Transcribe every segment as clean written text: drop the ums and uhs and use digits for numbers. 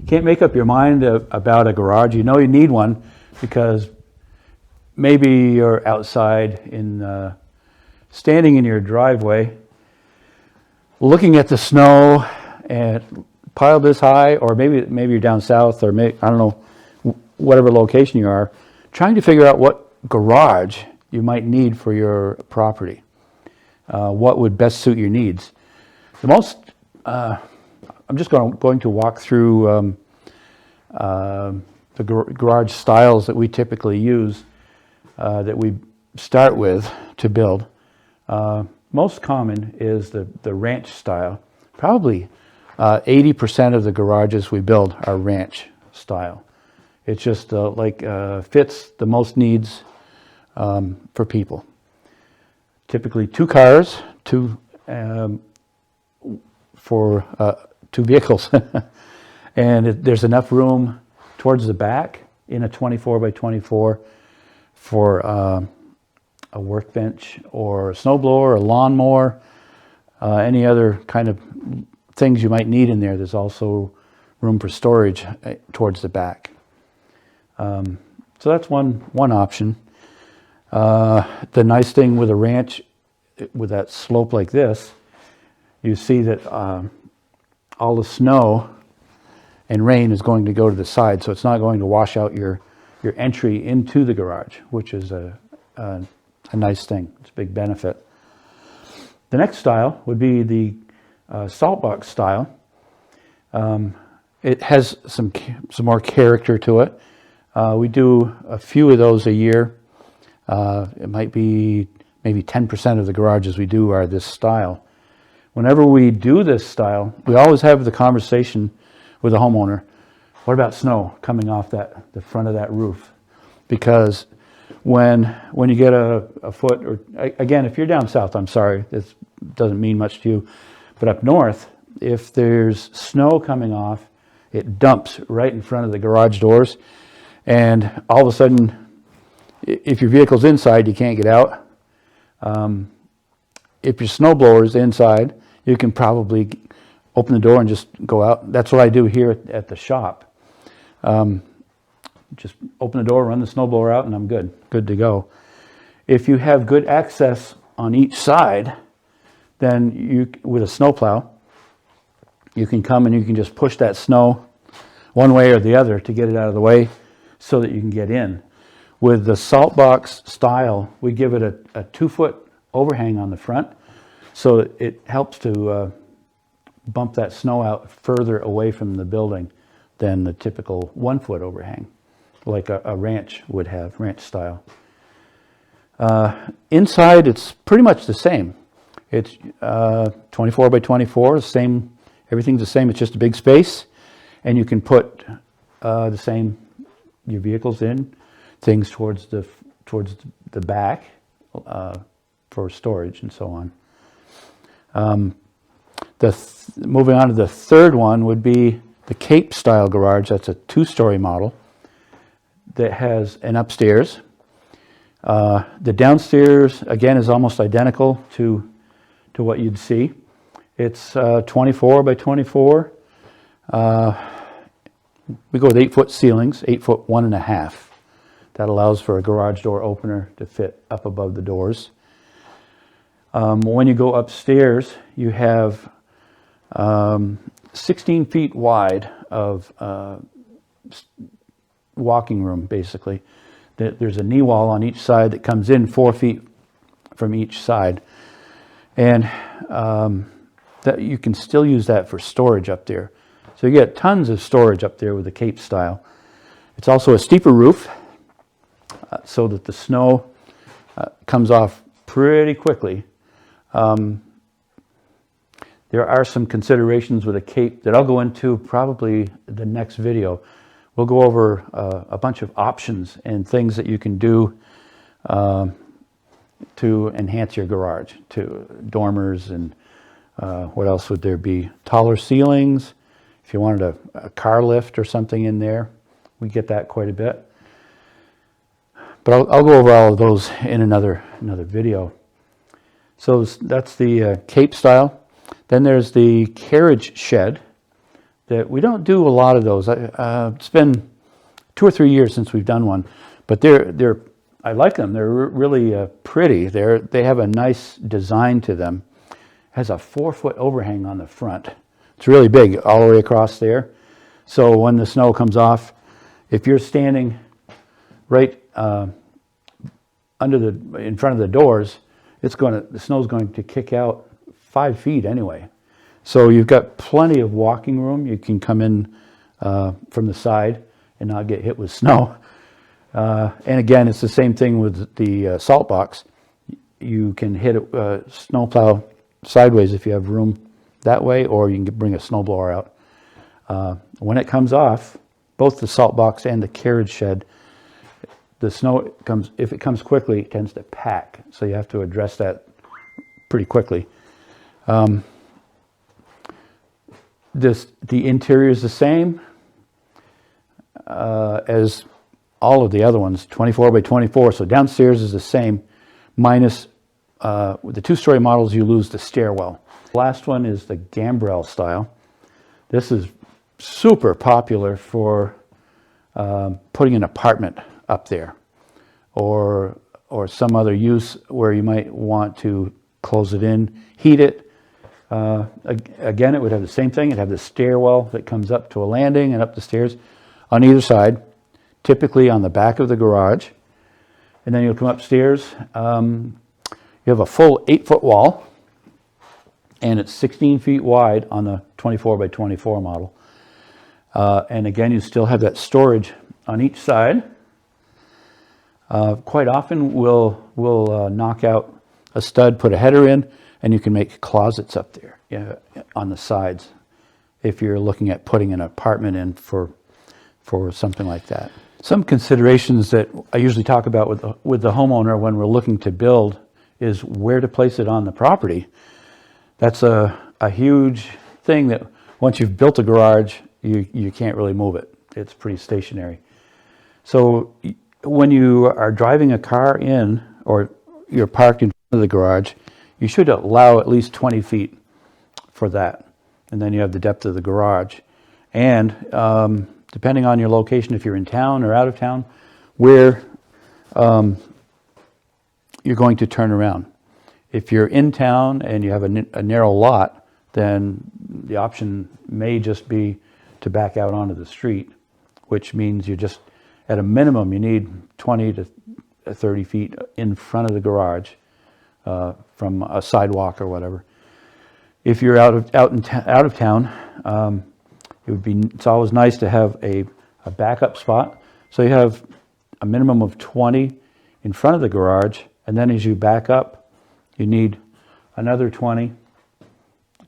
can't make up your mind about a garage. You know you need one because maybe you're outside standing in your driveway, looking at the snow and piled this high, or maybe you're down south, or I don't know, whatever location you are, trying to figure out what garage you might need for your property. What would best suit your needs? I'm just going to walk through the garage styles that we typically use, that we start with to build. Most common is the ranch style. Probably 80% of the garages we build are ranch style. It's just fits the most needs for people. Typically 2 cars, two vehicles, and there's enough room towards the back in a 24 by 24 for a workbench or a snowblower, a lawnmower, any other kind of things you might need in there. There's also room for storage towards the back. So that's one option. The nice thing with a ranch, with that slope like this, you see that all the snow and rain is going to go to the side, so it's not going to wash out your entry into the garage, which is a nice thing. It's a big benefit. The next style would be the salt box style. It has some more character to it. We do a few of those a year. It might be maybe 10% of the garages we do are this style. Whenever we do this style, we always have the conversation with the homeowner. What about snow coming off the front of that roof? Because when you get a foot, or again, if you're down south, I'm sorry, this doesn't mean much to you, but up north, if there's snow coming off, it dumps right in front of the garage doors, and all of a sudden, if your vehicle's inside, you can't get out. If your snowblower's inside, you can probably open the door and just go out. That's what I do here at the shop. Just open the door, run the snowblower out, and I'm good to go. If you have good access on each side, then with a snowplow, you can come and you can just push that snow one way or the other to get it out of the way so that you can get in. With the salt box style, we give it a 2-foot overhang on the front, so it helps to bump that snow out further away from the building than the typical 1-foot overhang, like a ranch would have, ranch style. Inside, it's pretty much the same. It's 24 by 24, same. Everything's the same. It's just a big space, and you can put your vehicles in, things towards the back for storage and so on. Moving on to the third one would be the Cape style garage. That's a 2-story model that has an upstairs. The downstairs, again, is almost identical to what you'd see. It's 24 by 24. We go with 8-foot ceilings, 8-foot 1.5. That allows for a garage door opener to fit up above the doors. When you go upstairs, you have 16 feet wide of walking room, basically. There's a knee wall on each side that comes in 4 feet from each side. And that you can still use that for storage up there. So you get tons of storage up there with the Cape style. It's also a steeper roof, so that the snow comes off pretty quickly. There are some considerations with a Cape that I'll go into probably the next video. We'll go over a bunch of options and things that you can do to enhance your garage, to dormers, and what else would there be? Taller ceilings. If you wanted a car lift or something in there, we get that quite a bit. But I'll go over all of those in another video. So that's the Cape style. Then there's the Carriage Shed. that we don't do a lot of those. It's been 2 or 3 years since we've done one, but I like them. They're really pretty. They have a nice design to them. It has a 4-foot overhang on the front. It's really big all the way across there. So when the snow comes off, if you're standing right in front of the doors, the snow's going to kick out 5 feet anyway. So you've got plenty of walking room. You can come in from the side and not get hit with snow. And again, it's the same thing with the salt box. You can hit a snowplow sideways if you have room that way, or you can bring a snowblower out. When it comes off, both the salt box and the carriage shed, the snow if it comes quickly, it tends to pack. So you have to address that pretty quickly. The interior is the same as all of the other ones, 24 by 24. So downstairs is the same, minus with the 2-story models, you lose the stairwell. The last one is the gambrel style. This is super popular for putting an apartment up there, or some other use where you might want to close it in, heat it. Again, it would have the same thing. It'd have the stairwell that comes up to a landing and up the stairs on either side, typically on the back of the garage. And then you'll come upstairs. You have a full 8-foot wall, and it's 16 feet wide on the 24 by 24 model. And again, you still have that storage on each side. Quite often we'll knock out a stud, put a header in, and you can make closets up there on the sides if you're looking at putting an apartment in for something like that. Some considerations that I usually talk about with the homeowner when we're looking to build is where to place it on the property. That's a huge thing that once you've built a garage, you can't really move it. It's pretty stationary. So when you are driving a car in, or you're parked in front of the garage, you should allow at least 20 feet for that. And then you have the depth of the garage. And depending on your location, if you're in town or out of town, where you're going to turn around. If you're in town and you have a narrow lot, then the option may just be to back out onto the street, which means you just, at a minimum, you need 20 to 30 feet in front of the garage from a sidewalk or whatever. If you're out of town, it's always nice to have a backup spot. So you have a minimum of 20 in front of the garage, and then as you back up, you need another 20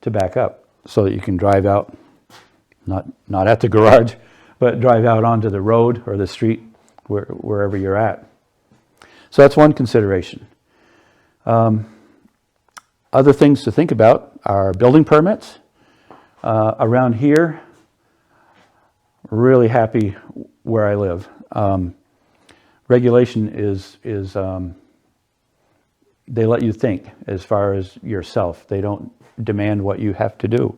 to back up so that you can drive out, not at the garage, but drive out onto the road or the street wherever you're at. So that's one consideration. Other things to think about are building permits. Around here, really happy where I live. Regulation is they let you think as far as yourself. They don't demand what you have to do.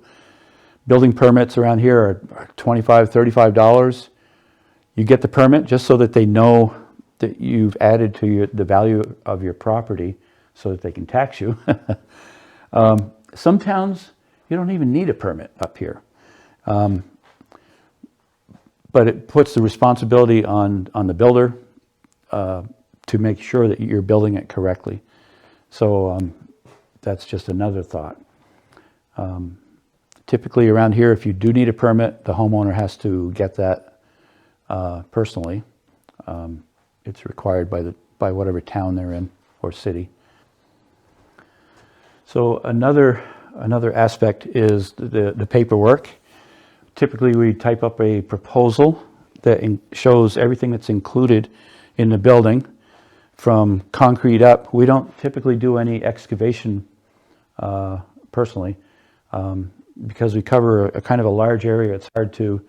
Building permits around here are $25, $35. You get the permit just so that they know that you've added to the value of your property so that they can tax you. Some towns, you don't even need a permit up here. But it puts the responsibility on the builder to make sure that you're building it correctly. So that's just another thought. Typically around here, if you do need a permit, the homeowner has to get that personally. It's required by whatever town they're in or city. So another aspect is the paperwork. Typically, we type up a proposal that shows everything that's included in the building from concrete up. We don't typically do any excavation personally because we cover a kind of a large area. It's hard to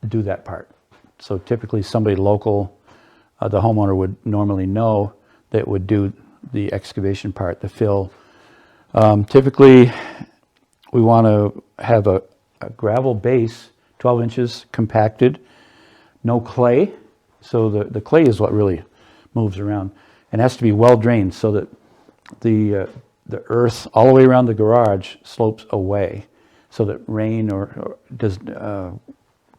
do that part. So typically somebody local, the homeowner would normally know that would do the excavation part, the fill. Typically, we want to have a gravel base, 12 inches compacted, no clay. So the clay is what really moves around, and has to be well drained so that the earth all the way around the garage slopes away, so that rain or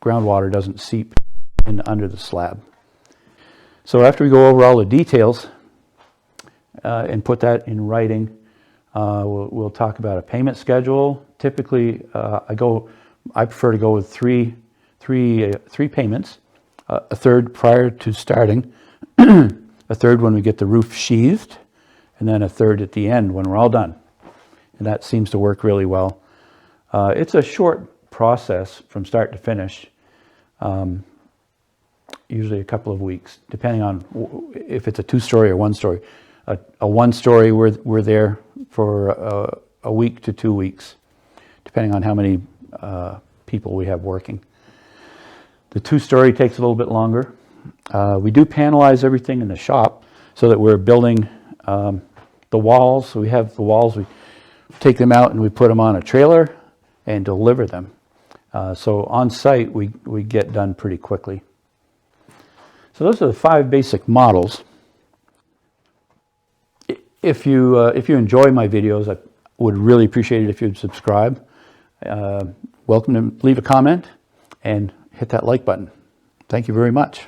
groundwater doesn't seep in under the slab. So after we go over all the details and put that in writing, we'll talk about a payment schedule. Typically, I prefer to go with three payments. A third prior to starting, a third when we get the roof sheathed, and then a third at the end when we're all done. And that seems to work really well. It's a short process from start to finish, usually a couple of weeks, depending on if it's a 2-story or 1-story. A 1-story, we're there for a week to 2 weeks, depending on how many people we have working. The 2-story takes a little bit longer. We do panelize everything in the shop so that we're building the walls. So we have the walls, we take them out and we put them on a trailer and deliver them. So on site, we get done pretty quickly. So those are the 5 basic models. If you enjoy my videos, I would really appreciate it if you'd subscribe. Welcome to leave a comment and hit that like button. Thank you very much.